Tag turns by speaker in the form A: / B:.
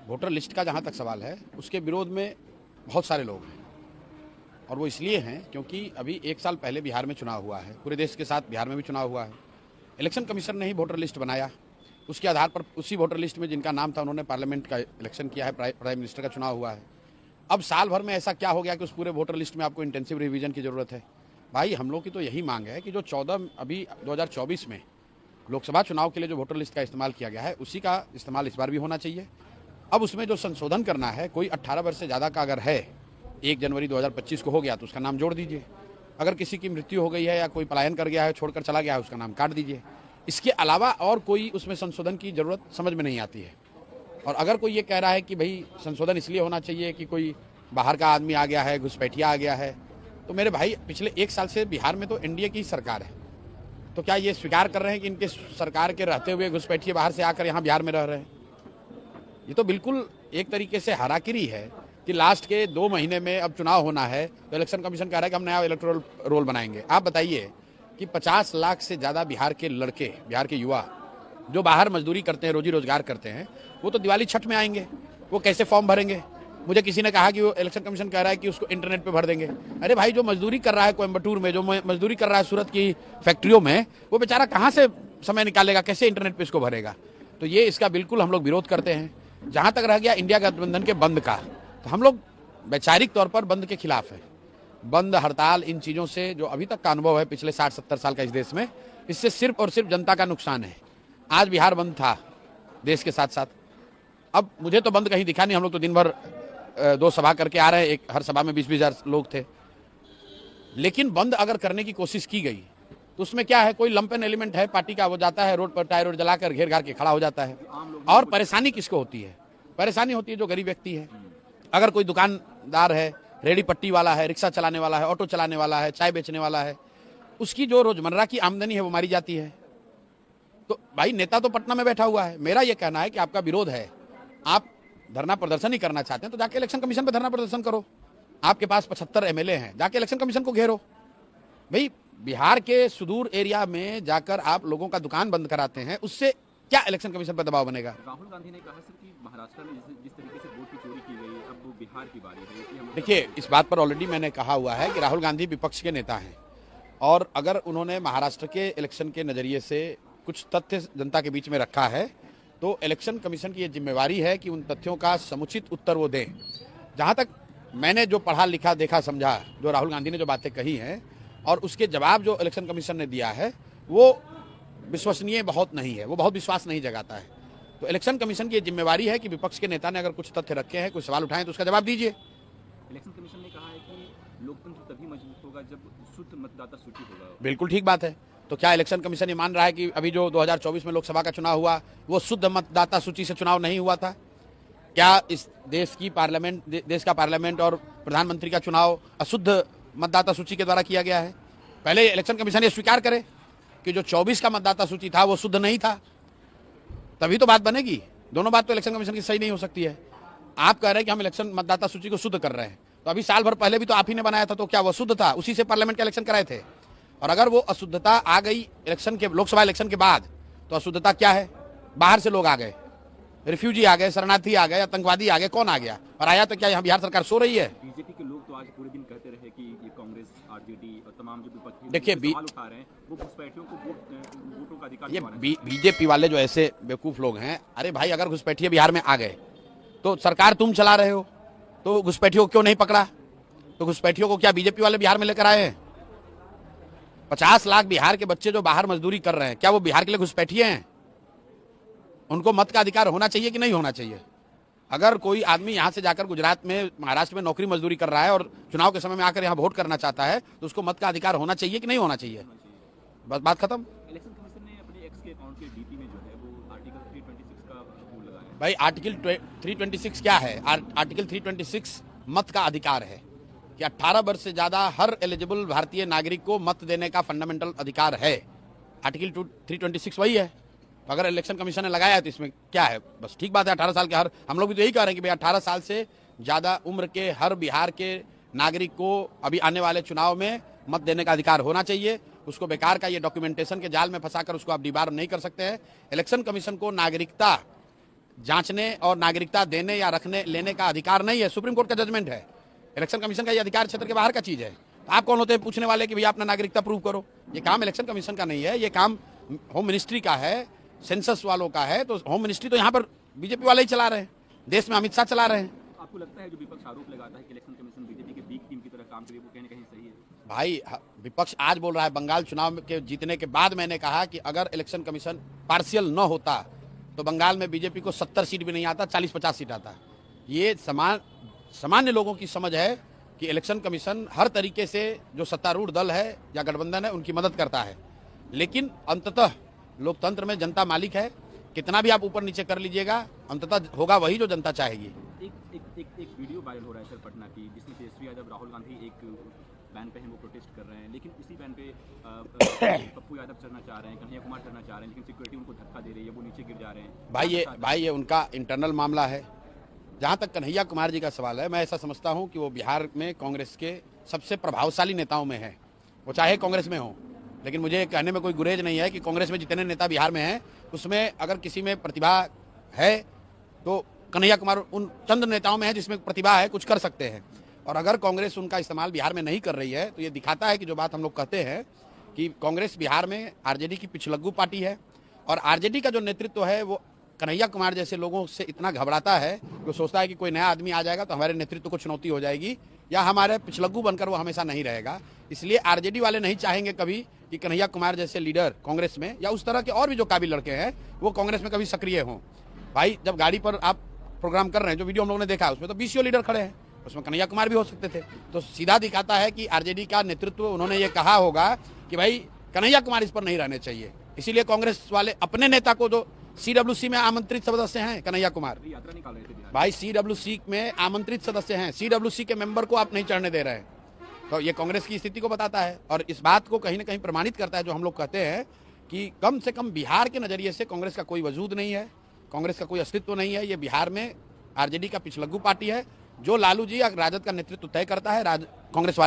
A: Voter list का जहाँ तक सवाल है, उसके विरोध में बहुत सारे लोग हैं और वो इसलिए हैं क्योंकि अभी 1 साल पहले बिहार में चुनाव हुआ है, पूरे देश के साथ बिहार में भी चुनाव हुआ है। इलेक्शन कमीशन ने ही वोटर लिस्ट बनाया, उसके आधार पर उसी वोटर लिस्ट में जिनका नाम था उन्होंने पार्लियामेंट का इलेक्शन किया है, प्राइम मिनिस्टर का चुनाव हुआ है। अब साल भर में ऐसा क्या हो गया कि उस पूरे वोटर लिस्ट में आपको इंटेंसिव रिवीजन की ज़रूरत है? भाई हम लोग की तो यही मांग है कि जो 14 अभी 2024 में लोकसभा चुनाव के लिए जो वोटर लिस्ट का इस्तेमाल किया गया है, उसी का इस्तेमाल इस बार भी होना चाहिए। अब उसमें जो संशोधन करना है, कोई 18 वर्ष से ज़्यादा का अगर है, 1 जनवरी 2025 को हो गया तो उसका नाम जोड़ दीजिए। अगर किसी की मृत्यु हो गई है या कोई पलायन कर गया है, छोड़कर चला गया है, उसका नाम काट दीजिए। इसके अलावा और कोई उसमें संशोधन की ज़रूरत समझ में नहीं आती है। और अगर कोई ये कह रहा है कि भाई संशोधन इसलिए होना चाहिए कि कोई बाहर का आदमी आ गया है, घुसपैठिया आ गया है, तो मेरे भाई पिछले 1 साल से बिहार में तो एनडीए की सरकार है, तो क्या ये स्वीकार कर रहे हैं कि इनके सरकार के रहते हुए घुसपैठिए बाहर से आकर यहाँ बिहार में रह रहे हैं? ये तो बिल्कुल एक तरीके से हराकिरी है कि लास्ट के 2 महीने में अब चुनाव होना है तो इलेक्शन कमीशन कह रहा है कि हम नया इलेक्टोरल रोल बनाएंगे। आप बताइए कि 50 लाख से ज़्यादा बिहार के लड़के, बिहार के युवा जो बाहर मजदूरी करते हैं, रोजी रोजगार करते हैं, वो तो दिवाली छठ में आएंगे, वो कैसे फॉर्म भरेंगे? मुझे किसी ने कहा कि वो इलेक्शन कमीशन कह रहा है कि उसको इंटरनेट पे भर देंगे। अरे भाई, जो मजदूरी कर रहा है कोयम्बटूर में, जो मजदूरी कर रहा है सूरत की फैक्ट्रियों में, वो बेचारा कहाँ से समय निकालेगा, कैसे इंटरनेट पे इसको भरेगा? तो ये इसका बिल्कुल हम लोग विरोध करते हैं। जहाँ तक रह गया इंडिया गठबंधन के बंद का, तो हम लोग वैचारिक तौर पर बंद के खिलाफ हैं। बंद, हड़ताल, इन चीज़ों से जो अभी तक का अनुभव है पिछले 60-70 साल का इस देश में, इससे सिर्फ और सिर्फ जनता का नुकसान है। आज बिहार बंद था देश के साथ साथ, अब मुझे तो बंद कहीं दिखा नहीं। हम लोग तो दिन भर 2 सभा करके आ रहे हैं, एक हर सभा में 20-20 हज़ार लोग थे। लेकिन बंद अगर करने की कोशिश की गई तो उसमें क्या है, कोई लंपेन एलिमेंट है पार्टी का, वो जाता है रोड पर टायर रोड जलाकर घेर घार के खड़ा हो जाता है। और परेशानी किसको होती है? परेशानी होती है जो गरीब व्यक्ति है। अगर कोई दुकानदार है, रेडी पट्टी वाला है, रिक्शा चलाने वाला है, ऑटो चलाने वाला है, चाय बेचने वाला है, उसकी जो रोजमर्रा की आमदनी है वो मारी जाती है। तो भाई नेता तो पटना में बैठा हुआ है। मेरा ये कहना है कि आपका विरोध है, आप धरना प्रदर्शन ही करना चाहते हैं तो जाके इलेक्शन कमीशन पे धरना प्रदर्शन करो। आपके पास 75 एमएलए हैं, जाके इलेक्शन कमीशन को घेरो। भाई बिहार के सुदूर एरिया में जाकर आप लोगों का दुकान बंद कराते हैं, उससे क्या इलेक्शन कमीशन पर दबाव बनेगा?
B: राहुल गांधी ने कहा सर कि महाराष्ट्र में जिस तरीके से वोट की चोरी की गई, अब वो बिहार की बारी है कि हम।
A: देखिए, इस बात पर ऑलरेडी मैंने कहा हुआ है कि राहुल गांधी विपक्ष के नेता हैं और अगर उन्होंने महाराष्ट्र के इलेक्शन के नजरिए से कुछ तथ्य जनता के बीच में रखा है तो इलेक्शन कमीशन की ये जिम्मेवारी है कि उन तथ्यों का समुचित उत्तर वो दें। जहाँ तक मैंने जो पढ़ा लिखा देखा समझा, जो राहुल गांधी ने जो बातें कही हैं और उसके जवाब जो इलेक्शन कमीशन ने दिया है, वो विश्वसनीय बहुत नहीं है, वो बहुत विश्वास नहीं जगाता है। तो इलेक्शन कमीशन की जिम्मेवारी है कि विपक्ष के नेता ने अगर कुछ तथ्य रखे हैं, कुछ सवाल उठाए तो उसका जवाब दीजिए।
B: इलेक्शन कमीशन ने कहा है कि लोकतंत्र तभी मजबूत होगा जब शुद्ध मतदाता सूची होगा।
A: बिल्कुल ठीक बात है। तो क्या इलेक्शन कमीशन ये मान रहा है कि अभी जो 2024 में लोकसभा का चुनाव हुआ वो शुद्ध मतदाता सूची से चुनाव नहीं हुआ था? क्या इस देश का पार्लियामेंट और प्रधानमंत्री का चुनाव अशुद्ध मतदाता सूची के द्वारा किया गया है? पहले इलेक्शन कमीशन ये स्वीकार करे कि जो 24 का मतदाता सूची था वो शुद्ध नहीं था, तभी तो बात बनेगी। दोनों बात तो इलेक्शन कमीशन की सही नहीं हो सकती है। आप कह रहे हैं कि हम इलेक्शन मतदाता सूची को शुद्ध कर रहे हैं, तो अभी साल भर पहले भी तो आप ही ने बनाया था, तो क्या वो शुद्ध था? उसी से पार्लियामेंट का इलेक्शन कराए थे। और अगर वो अशुद्धता आ गई इलेक्शन के, लोकसभा इलेक्शन के बाद, तो अशुद्धता क्या है? बाहर से लोग आ गए, रिफ्यूजी आ गए, शरणार्थी आ गए, आतंकवादी आ गए, कौन आ गया? और आया तो क्या यहाँ बिहार सरकार सो रही है?
B: बीजेपी के लोग तो आज पूरे दिन कहते रहे कि ये कांग्रेस, आरजेडी और तमाम जो विपक्षी
A: देखिए,
B: सवाल उठा रहे हैं, वो घुसपैठियों को वोटों का अधिकार
A: ये
B: दिलवाना चाहते हैं।
A: बीजेपी वाले जो ऐसे बेवकूफ लोग हैं, अरे भाई अगर घुसपैठिए बिहार में आ गए तो सरकार तुम चला रहे हो, तो घुसपैठियों को क्यों नहीं पकड़ा? तो घुसपैठियों को क्या बीजेपी वाले बिहार में लेकर आए हैं? 50 लाख बिहार के बच्चे जो बाहर मजदूरी कर रहे हैं, क्या वो बिहार के लिए घुसपैठिए हैं? उनको मत का अधिकार होना चाहिए कि नहीं होना चाहिए? अगर कोई आदमी यहाँ से जाकर गुजरात में, महाराष्ट्र में नौकरी मजदूरी कर रहा है और चुनाव के समय में आकर यहाँ वोट करना चाहता है, तो उसको मत का अधिकार होना चाहिए कि नहीं होना चाहिए? बस बात खत्म।
B: इलेक्शन कमीशन ने अपने एक्स के अकाउंट के डीपी में जो है वो आर्टिकल 326 का रूल लगाया है।
A: भाई आर्टिकल 326 क्या है? आर्टिकल 326 मत का अधिकार है कि 18 वर्ष से ज्यादा हर एलिजिबल भारतीय नागरिक को मत देने का फंडामेंटल अधिकार है। आर्टिकल 326 वही है। तो अगर इलेक्शन कमीशन ने लगाया है तो इसमें क्या है? बस ठीक बात है। 18 साल के हर, हम लोग भी तो यही कह रहे हैं कि भाई 18 साल से ज्यादा उम्र के हर बिहार के नागरिक को अभी आने वाले चुनाव में मत देने का अधिकार होना चाहिए। उसको बेकार का ये डॉक्यूमेंटेशन के जाल में फंसाकर उसको आप डिबार नहीं कर सकते हैं। इलेक्शन कमीशन को नागरिकता जांचने और नागरिकता देने या रखने लेने का अधिकार नहीं है। सुप्रीम कोर्ट का जजमेंट है। इलेक्शन कमीशन का ये अधिकार क्षेत्र के बाहर का चीज है। तो आप कौन होते हैं पूछने वाले कि भैया अपना नागरिकता प्रूव करो? ये काम इलेक्शन कमीशन का नहीं है, ये काम होम मिनिस्ट्री का है, सेंसस वालों का है। तो होम मिनिस्ट्री तो यहाँ पर बीजेपी वाले ही चला रहे हैं, देश में अमित शाह चला रहे हैं।
B: आपको लगता है जो विपक्ष आरोप लगाता है कि इलेक्शन कमीशन बीजेपी के बी टीम की तरह काम करे, वो कहीं ना कहीं सही है?
A: भाई विपक्ष आज बोल रहा है, बंगाल चुनाव के जीतने के बाद मैंने कहा कि अगर इलेक्शन कमीशन पार्शियल न होता तो बंगाल में बीजेपी को 70 सीट भी नहीं आता, 40-50 सीट आता। ये सामान्य लोगों की समझ है कि इलेक्शन कमीशन हर तरीके से जो सत्तारूढ़ दल है या गठबंधन है उनकी मदद करता है, लेकिन अंततः लोकतंत्र में जनता मालिक है। कितना भी आप ऊपर नीचे कर लीजिएगा, अंततः होगा वही जो जनता चाहेगी।
B: एक वीडियो वायरल हो रहा है सर पटना की, जिसमें तेजस्वी यादव राहुल गांधी एक बैन पे हैं, वो प्रोटेस्ट कर रहे हैं, लेकिन इसी बैन पे पप्पू यादव चढ़ना चाह रहे हैं, कन्हैया कुमार चढ़ना चाह रहे हैं, लेकिन सिक्योरिटी उनको धक्का दे रही है, वो नीचे गिर जा रहे हैं।
A: भाई ये उनका इंटरनल मामला है। जहाँ तक कन्हैया कुमार जी का सवाल है, मैं ऐसा समझता हूँ कि वो बिहार में कांग्रेस के सबसे प्रभावशाली नेताओं में है, वो चाहे कांग्रेस में हो। लेकिन मुझे कहने में कोई गुरेज नहीं है कि कांग्रेस में जितने नेता बिहार में हैं उसमें अगर किसी में प्रतिभा है तो कन्हैया कुमार उन चंद नेताओं में है जिसमें प्रतिभा है, कुछ कर सकते हैं। और अगर कांग्रेस उनका इस्तेमाल बिहार में नहीं कर रही है तो ये दिखाता है कि जो बात हम लोग कहते हैं कि कांग्रेस बिहार में आरजेडी की पिछलग्गू पार्टी है, और आरजेडी का जो नेतृत्व है वो कन्हैया कुमार जैसे लोगों से इतना घबराता है कि वो सोचता है कि कोई नया आदमी आ जाएगा तो हमारे नेतृत्व को चुनौती हो जाएगी या हमारे पिछलग्गू बनकर वो हमेशा नहीं रहेगा। इसलिए आरजेडी वाले नहीं चाहेंगे कभी कि कन्हैया कुमार जैसे लीडर कांग्रेस में या उस तरह के और भी जो काबिल लड़के हैं वो कांग्रेस में कभी सक्रिय हों। भाई जब गाड़ी पर आप प्रोग्राम कर रहे हैं, जो वीडियो हम लोगों ने देखा उसमें तो 20 लीडर खड़े हैं, उसमें कन्हैया कुमार भी हो सकते थे। तो सीधा दिखाता है कि आरजेडी का नेतृत्व, उन्होंने ये कहा होगा कि भाई कन्हैया कुमार इस पर नहीं रहने चाहिए, इसीलिए कांग्रेस वाले अपने नेता को जो सीडब्ल्यूसी में आमंत्रित सदस्य हैं कन्हैया कुमार,
B: यात्रा निकाल रहे थे बिहार।
A: भाई सीडब्ल्यूसी में आमंत्रित सदस्य हैं, सीडब्ल्यूसी के मेंबर को आप नहीं चढ़ने दे रहे हैं। तो ये कांग्रेस की स्थिति को बताता है और इस बात को कहीं ना कहीं प्रमाणित करता है जो हम लोग कहते हैं कि कम से कम बिहार के नजरिए से कांग्रेस का कोई वजूद नहीं है, कांग्रेस का कोई अस्तित्व नहीं है। ये बिहार में आरजेडी का पिछलग्गू पार्टी है। जो लालू जी या राजद का नेतृत्व तय करता है, कांग्रेस वाले